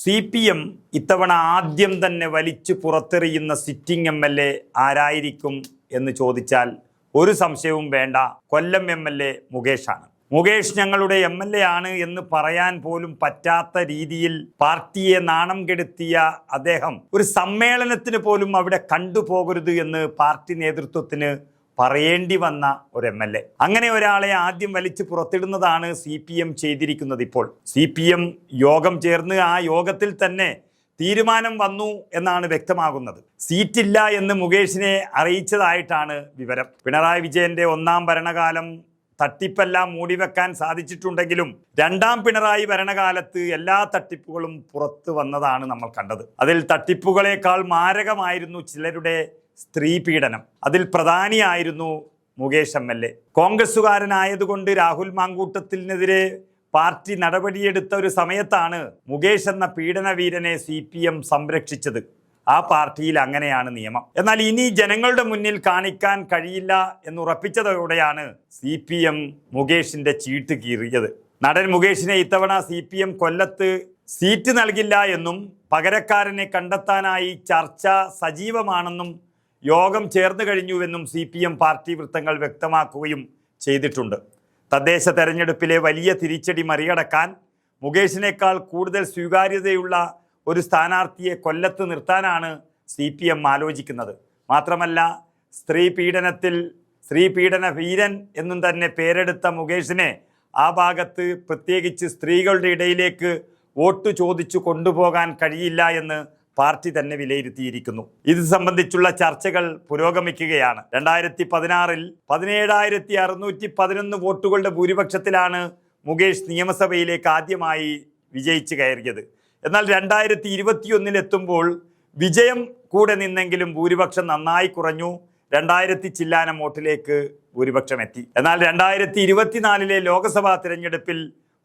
CPM ഇത്തവണ ആദ്യം തന്നെ വലിച്ചു പുറത്തെറിയുന്ന സിറ്റിംഗ് MLA ആരായിരിക്കും എന്ന് ചോദിച്ചാൽ ഒരു സംശയവും വേണ്ട, കൊല്ലം MLA മുകേഷാണ്. മുകേഷ് ഞങ്ങളുടെ MLA ആണ് എന്ന് പറയാൻ പോലും പറ്റാത്ത രീതിയിൽ പാർട്ടിയെ നാണം കെടുത്തിയ അദ്ദേഹം ഒരു സമ്മേളനത്തിന് പോലും അവിടെ കണ്ടുപോകരുത് എന്ന് പാർട്ടി നേതൃത്വത്തിന് പറയേണ്ടി വന്ന ഒരു MLA. അങ്ങനെ ഒരാളെ ആദ്യം വലിച്ചു പുറത്തിടുന്നതാണ് CPM ചെയ്തിരിക്കുന്നത്. ഇപ്പോൾ CPM യോഗം ചേർന്ന് ആ യോഗത്തിൽ തന്നെ തീരുമാനം വന്നു എന്നാണ് വ്യക്തമാകുന്നത്. സീറ്റില്ല എന്ന് മുകേഷിനെ അറിയിച്ചതായിട്ടാണ് വിവരം. പിണറായി വിജയന്റെ ഒന്നാം ഭരണകാലം തട്ടിപ്പെല്ലാം മൂടിവെക്കാൻ സാധിച്ചിട്ടുണ്ടെങ്കിലും രണ്ടാം പിണറായി ഭരണകാലത്ത് എല്ലാ തട്ടിപ്പുകളും പുറത്തു വന്നതാണ് നമ്മൾ കണ്ടത്. അതിൽ തട്ടിപ്പുകളേക്കാൾ മാരകമായിരുന്നു ചിലരുടെ സ്ത്രീ പീഡനം. അതിൽ പ്രധാനിയായിരുന്നു മുകേഷ് MLA. കോൺഗ്രസുകാരനായതുകൊണ്ട് രാഹുൽ മാങ്കൂട്ടത്തിനെതിരെ പാർട്ടി നടപടിയെടുത്ത ഒരു സമയത്താണ് മുകേഷ് എന്ന പീഡനവീരനെ CPM സംരക്ഷിച്ചത്. ആ പാർട്ടിയിൽ അങ്ങനെയാണ് നിയമം. എന്നാൽ ഇനി ജനങ്ങളുടെ മുന്നിൽ കാണിക്കാൻ കഴിയില്ല എന്നുറപ്പിച്ചതോടെയാണ് CPM മുകേഷിന്റെ ചീട്ട് കീറിയത്. നടൻ മുകേഷിനെ ഇത്തവണ CPM കൊല്ലത്ത് സീറ്റ് നൽകില്ല എന്നും പകരക്കാരനെ കണ്ടെത്താനായി ചർച്ച സജീവമാണെന്നും യോഗം ചേർന്നു കഴിഞ്ഞുവെന്നും CPM പാർട്ടി വൃത്തങ്ങൾ വ്യക്തമാക്കുകയും ചെയ്തിട്ടുണ്ട്. തദ്ദേശ തെരഞ്ഞെടുപ്പിലെ വലിയ തിരിച്ചടി മറികടക്കാൻ മുകേഷിനേക്കാൾ കൂടുതൽ സ്വീകാര്യതയുള്ള ഒരു സ്ഥാനാർത്ഥിയെ കൊല്ലത്ത് നിർത്താനാണ് CPM ആലോചിക്കുന്നത്. മാത്രമല്ല, സ്ത്രീ പീഡന വീരൻ എന്നും തന്നെ പേരെടുത്ത മുകേഷിനെ ആ ഭാഗത്ത് പ്രത്യേകിച്ച് സ്ത്രീകളുടെ ഇടയിലേക്ക് വോട്ട് ചോദിച്ചു കൊണ്ടുപോകാൻ കഴിയില്ല എന്ന് പാർട്ടി തന്നെ വിലയിരുത്തിയിരിക്കുന്നു. ഇത് സംബന്ധിച്ചുള്ള ചർച്ചകൾ പുരോഗമിക്കുകയാണ്. 2016 17,611 വോട്ടുകളുടെ ഭൂരിപക്ഷത്തിലാണ് മുകേഷ് നിയമസഭയിലേക്ക് ആദ്യമായി വിജയിച്ചു കയറിയത്. എന്നാൽ 2021 എത്തുമ്പോൾ വിജയം കൂടെ നിന്നെങ്കിലും ഭൂരിപക്ഷം നന്നായി കുറഞ്ഞു. 2000 ചില്ലാനം വോട്ടിലേക്ക് ഭൂരിപക്ഷം എത്തി. എന്നാൽ 2024 ലോക്സഭാ തിരഞ്ഞെടുപ്പിൽ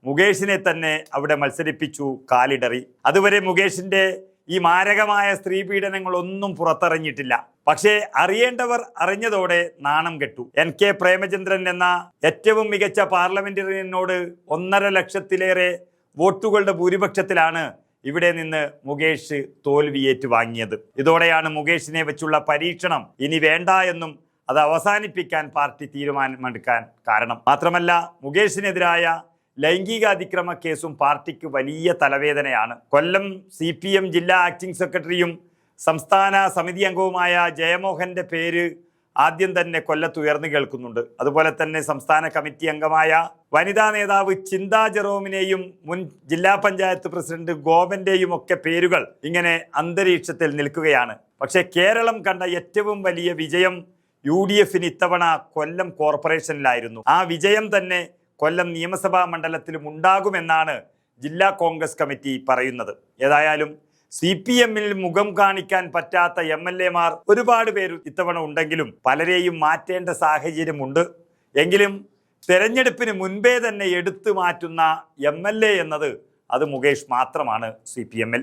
മുകേഷിനെ തന്നെ അവിടെ മത്സരിപ്പിച്ചു കാലിടറി. അതുവരെ മുകേഷിന്റെ ഈ മാരകമായ സ്ത്രീ പീഡനങ്ങളൊന്നും പുറത്തിറങ്ങിയിട്ടില്ല. പക്ഷേ അറിയേണ്ടവർ അറിഞ്ഞതോടെ നാണം കെട്ടു. NK പ്രേമചന്ദ്രൻ എന്ന ഏറ്റവും മികച്ച പാർലമെന്ററിയനോട് 1.5 ലക്ഷത്തിലേറെ വോട്ടുകളുടെ ഭൂരിപക്ഷത്തിലാണ് ഇവിടെ നിന്ന് മുകേഷ് തോൽവിയേറ്റ് വാങ്ങിയത്. ഇതോടെയാണ് മുകേഷിനെ വെച്ചുള്ള പരീക്ഷണം ഇനി വേണ്ട എന്നും അത് അവസാനിപ്പിക്കാൻ പാർട്ടി തീരുമാനമെടുക്കാൻ കാരണം. മാത്രമല്ല, മുകേഷിനെതിരായ ലൈംഗിക അതിക്രമ കേസും പാർട്ടിക്ക് വലിയ തലവേദനയാണ്. കൊല്ലം CPM ജില്ലാ ആക്ടിംഗ് സെക്രട്ടറിയും സംസ്ഥാന സമിതി അംഗവുമായ ജയമോഹന്റെ പേര് ആദ്യം തന്നെ കൊല്ലത്ത് ഉയർന്നു കേൾക്കുന്നുണ്ട്. അതുപോലെ തന്നെ സംസ്ഥാന കമ്മിറ്റി അംഗമായ വനിതാ നേതാവ് ചിന്ത ജെറോമിനെയും മുൻ ജില്ലാ പഞ്ചായത്ത് പ്രസിഡന്റ് ഗോപന്റെയും ഒക്കെ പേരുകൾ ഇങ്ങനെ അന്തരീക്ഷത്തിൽ നിൽക്കുകയാണ്. പക്ഷേ കേരളം കണ്ട ഏറ്റവും വലിയ വിജയം UDFന് ഇത്തവണ കൊല്ലം കോർപ്പറേഷനിലായിരുന്നു. ആ വിജയം തന്നെ കൊല്ലം നിയമസഭാ മണ്ഡലത്തിലും ഉണ്ടാകുമെന്നാണ് ജില്ലാ കോൺഗ്രസ് കമ്മിറ്റി പറയുന്നത്. ഏതായാലും CPMൽ മുഖം കാണിക്കാൻ പറ്റാത്ത MLAമാർ ഒരുപാട് പേര് ഇത്തവണ ഉണ്ടെങ്കിലും പലരെയും മാറ്റേണ്ട സാഹചര്യമുണ്ട്. എങ്കിലും തെരഞ്ഞെടുപ്പിന് മുൻപേ തന്നെ എടുത്തു മാറ്റുന്ന MLA എന്നത് അത് മുകേഷ് മാത്രമാണ് CPMൽ.